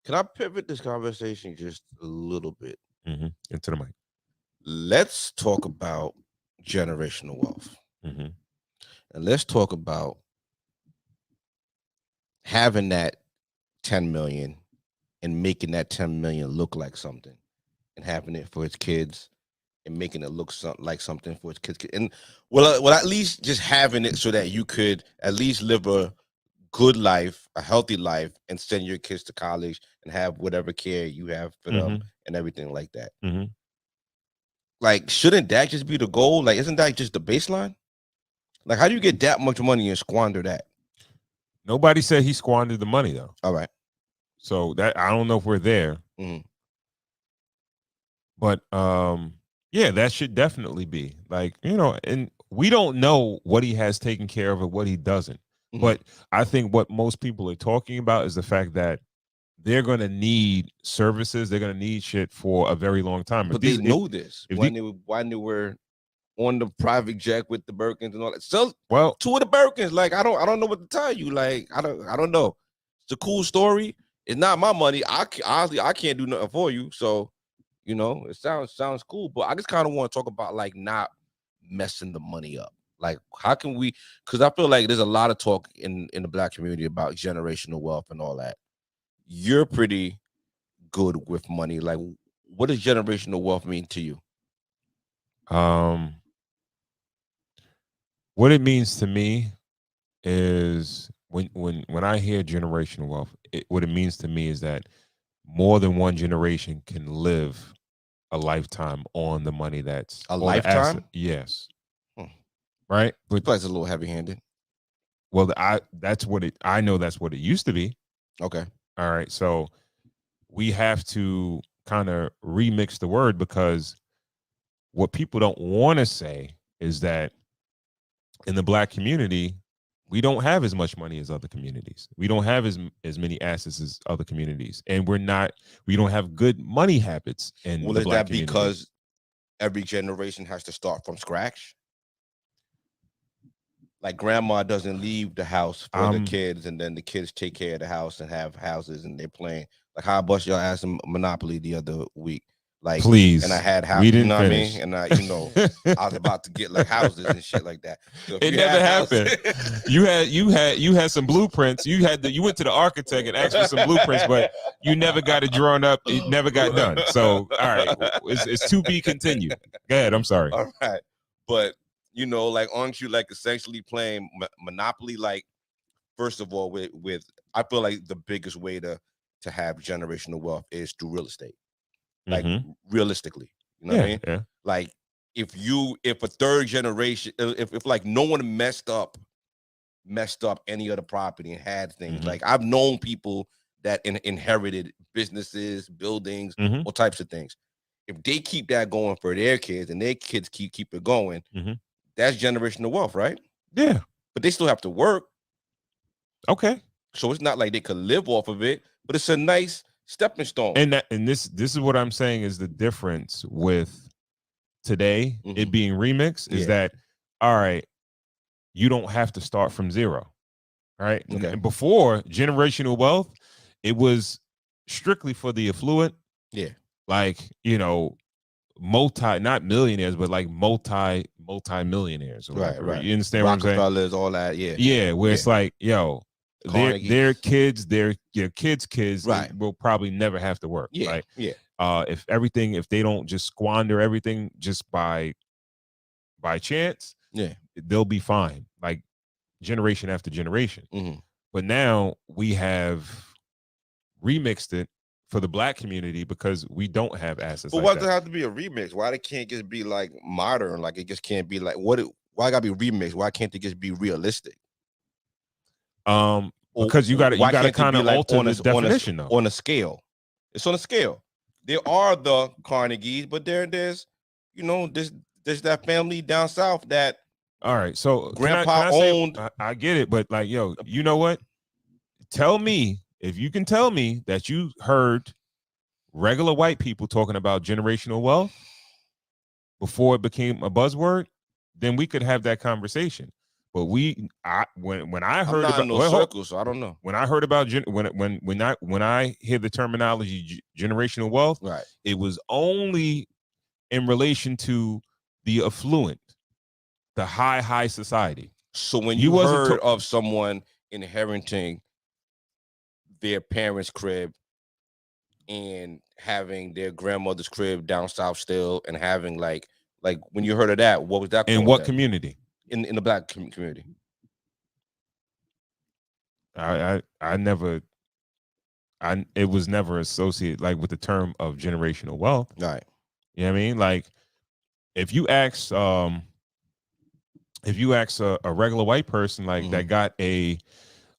Can I pivot this conversation just a little bit? Into the mic. Let's talk about generational wealth. Mm-hmm. And let's talk about having that 10 million and making that 10 million look like something and having it for his kids and making it look like something for his kids. And well, at least just having it so that you could at least live a good life, a healthy life, and send your kids to college and have whatever care you have for them and everything like that. Mm-hmm. Like, shouldn't that just be the goal? Like, isn't that just the baseline? Like, how do you get that much money and squander that? Nobody said he squandered the money though. All right. So that I don't know if we're there. Mm-hmm. But yeah, that should definitely be like, and we don't know what he has taken care of and what he doesn't. Mm-hmm. But I think what most people are talking about is the fact that they're going to need services. They're going to need shit for a very long time. But they know this when they were on the private jet with the Birkins and all that. So, well, two of the Birkins, like I don't know what to tell you. Like I don't know. It's a cool story. It's not my money. Honestly I can't do nothing for you. So, it sounds cool. But I just kind of want to talk about like not messing the money up. Like how can we? Because I feel like there's a lot of talk in the Black community about generational wealth and all that. You're pretty good with money. Like, what does generational wealth mean to you? What it means to me is when I hear generational wealth, what it means to me is that more than one generation can live a lifetime on the money that's a lifetime. Yes, right. But it's a little heavy-handed. Well, that's what it. I know that's what it used to be. Okay. All right. So we have to kind of remix the word because what people don't want to say is that in the Black community, we don't have as much money as other communities. We don't have as many assets as other communities, and we don't have good money habits in the Black community. Because every generation has to start from scratch? Like grandma doesn't leave the house for the kids, and then the kids take care of the house and have houses, and they're playing. Like how I bust your ass in Monopoly the other week. Like, please, and I had houses, you know finish. What I mean? And I was about to get like houses and shit like that. So it never happened. you had some blueprints. You went to the architect and asked for some blueprints, but you never got it drawn up. It never got done. So, all right, it's to be continued. Go ahead. I'm sorry. All right, but like, aren't you like essentially playing Monopoly? Like, first of all, with I feel like the biggest way to have generational wealth is through real estate. Like realistically, what I mean? Yeah. Like if a third generation, if like no one messed up any of the property and had things, like I've known people that inherited businesses, buildings, all types of things. If they keep that going for their kids and their kids keep it going, that's generational wealth, right? Yeah. But they still have to work. Okay. So it's not like they could live off of it, but it's a nice stepping stone. And this is what I'm saying is the difference with today, it being remixed, is that, all right, you don't have to start from zero, right? Okay. And before, generational wealth, it was strictly for the affluent. Yeah. Like, not millionaires, but like multi-millionaires. Right. You understand what I'm saying? Rockefellers, all that, yeah. Yeah, where it's like, their kids, their kids right. will probably never have to work. Yeah. Right? Yeah. If they don't just squander everything just by chance, they'll be fine. Like generation after generation. But now we have remixed it for the Black community because we don't have assets. But why does it have to be a remix? Why it can't just be like modern? Like it just can't be like why it gotta be remixed? Why can't it just be realistic? Because you got to kind of alter the definition though. On a scale. It's on a scale. There are the Carnegies, but there's that family down south that all right. So grandpa owned. I get it, but like, you know what? Tell me if you can tell me that you heard regular white people talking about generational wealth before it became a buzzword, then we could have that conversation. But when I heard I'm not about in no circle, so I don't know. When I heard about when I hear the terminology generational wealth, right, it was only in relation to the affluent, the high society. So when you heard of someone inheriting their parents' crib and having their grandmother's crib down south still, and having like when you heard of that, what was that called? In what community? In the black community. It was never associated like with the term of generational wealth. Right. You know what I mean? Like if you ask a regular white person like that got a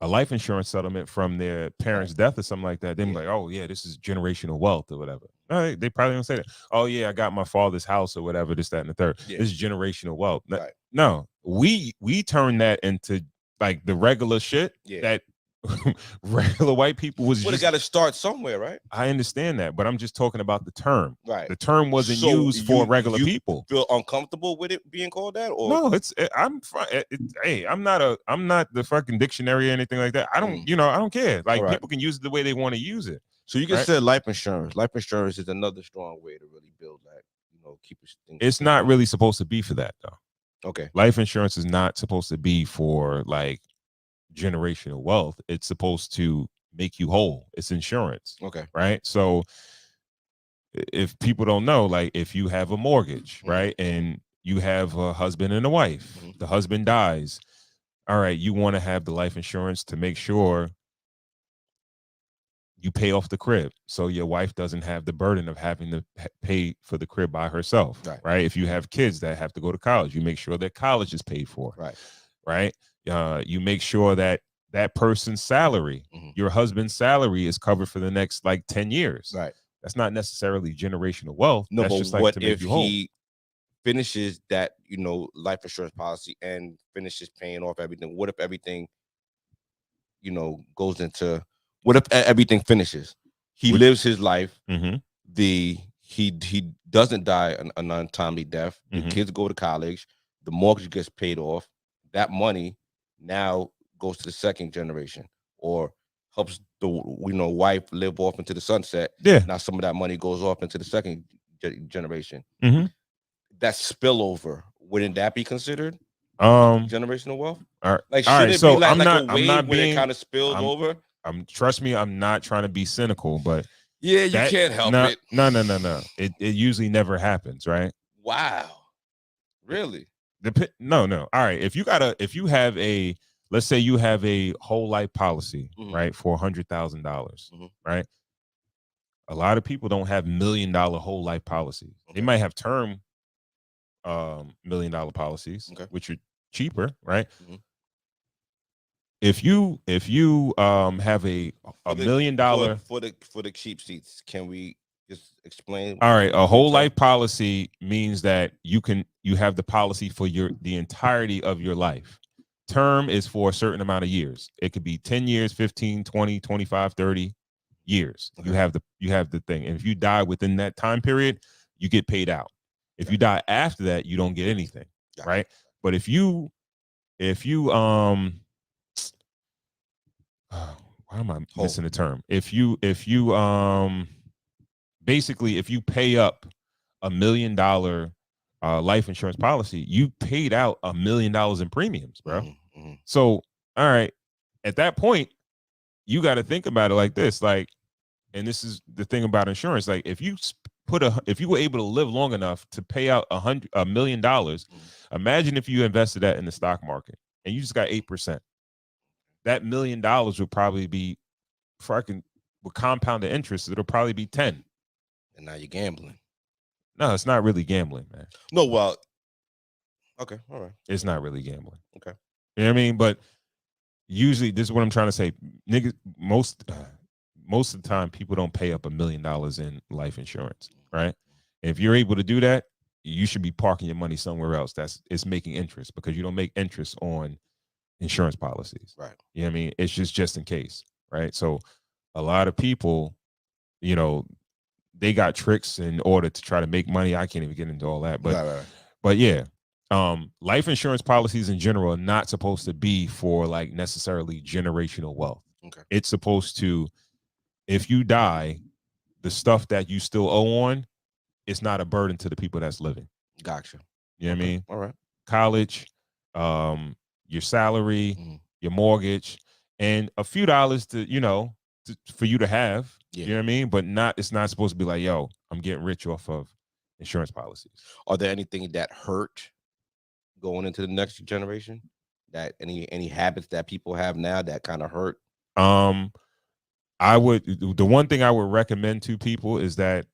life insurance settlement from their parents' death or something like that, they're like, oh yeah, this is generational wealth or whatever. They probably don't say that. Oh yeah, I got my father's house or whatever, this, that, and the third. Yeah. This is generational wealth. Right. No, we turn that into like the regular shit that regular white people was. Well, it got to start somewhere, right? I understand that, but I'm just talking about the term. Right. The term wasn't used for regular people. Feel uncomfortable with it being called that, or no? I'm fine. Hey, I'm not the fucking dictionary or anything like that. I don't, I don't care. Like people can use it the way they want to use it. So you can say life insurance. Life insurance is another strong way to really build that. Keep it. It's not really supposed to be for that though. Okay. Life insurance is not supposed to be for like generational wealth. It's supposed to make you whole. It's insurance. Okay. Right. So if people don't know, like if you have a mortgage, right, and you have a husband and a wife, the husband dies. All right, you want to have the life insurance to make sure you pay off the crib, so your wife doesn't have the burden of having to pay for the crib by herself. Right. If you have kids that have to go to college, you make sure that college is paid for. Right. You make sure that person's salary, your husband's salary, is covered for the next like 10 years. Right. That's not necessarily generational wealth. No, that's but just like what to make if you whole. he finishes that, life insurance policy and finishes paying off everything? What if everything, goes into? What if everything finishes? Lives his life. He doesn't die an untimely death. The kids go to college. The mortgage gets paid off. That money now goes to the second generation, or helps the wife live off into the sunset. Yeah. Now some of that money goes off into the second generation. That spillover, wouldn't that be considered generational wealth? Like, should it be like a wave when it kind of spills over? Trust me, I'm not trying to be cynical, but yeah, you can't help it. No. It usually never happens, right? Wow, really? No. All right, if you have let's say you have a whole life policy, right, for $100,000, right? A lot of people don't have $1 million whole life policies. They might have term $1 million policies, which are cheaper, right? If you have a $1 million for the cheap seats, can we just explain? All right, a whole life policy means that you have the policy for the entirety of your life. Term is for a certain amount of years. It could be 10 years, 15, 20, 25, 30 years. You have the thing. And if you die within that time period, you get paid out. If you die after that, you don't get anything, right? But if you why am I missing the term? If you basically, if you pay up $1 million life insurance policy, you paid out $1 million in premiums, bro. So, all right, at that point, you got to think about it like this, like, and this is the thing about insurance, like if you were able to live long enough to pay out $1 million, imagine if you invested that in the stock market and you just got 8%. That $1 million would probably be with compounded interest, it'll probably be 10. And now you're gambling. No, it's not really gambling, man. No, well, okay, all right. It's not really gambling. Okay. You know what I mean? But usually, this is what I'm trying to say. Niggas, most of the time, people don't pay up $1 million in life insurance, right? And if you're able to do that, you should be parking your money somewhere else it's making interest, because you don't make interest on insurance policies. Right. You know what I mean? It's just in case, right? So a lot of people, they got tricks in order to try to make money. I can't even get into all that, but but yeah, Life insurance policies in general are not supposed to be for like necessarily generational wealth. Okay. It's supposed to, if you die, the stuff that you still owe on, it's not a burden to the people that's living. Gotcha. You know what I mean? All right. College, your salary, your mortgage, and a few dollars to, for you to have. Yeah. You know what I mean? But it's not supposed to be like, yo, I'm getting rich off of insurance policies. Are there anything that hurt going into the next generation? That any habits that people have now that kind of hurt? The one thing I would recommend to people is that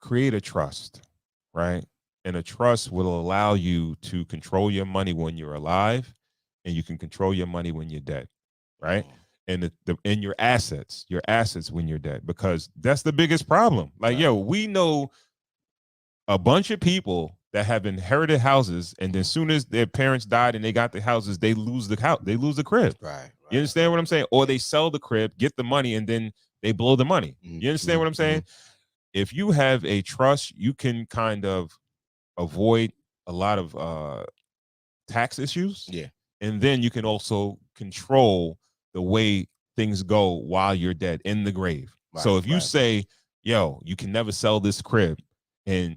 create a trust, right? And a trust will allow you to control your money when you're alive, and you can control your money when you're dead, right? And and your assets when you're dead, because that's the biggest problem. Like, yo, we know a bunch of people that have inherited houses, and then as soon as their parents died and they got the houses, they lose the house, they lose the crib. Right. You understand what I'm saying? Or they sell the crib, get the money, and then they blow the money. You understand what I'm saying? If you have a trust, you can kind of avoid a lot of tax issues. Yeah. And then you can also control the way things go while you're dead in the grave. Right, so if you say, yo, you can never sell this crib, and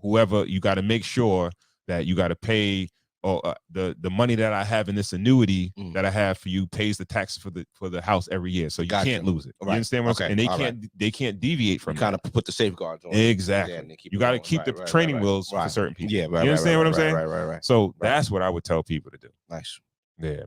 whoever, you got to make sure that you got to pay, or the money that I have in this annuity that I have for you pays the tax for the house every year, so you can't lose it. Right. You understand what I'm saying? And they can't deviate from. Kind of put the safeguards on. Exactly. You got to keep the training wheels for certain people. Yeah, right. You understand what I'm saying? Right. So that's what I would tell people to do. Nice. Yeah.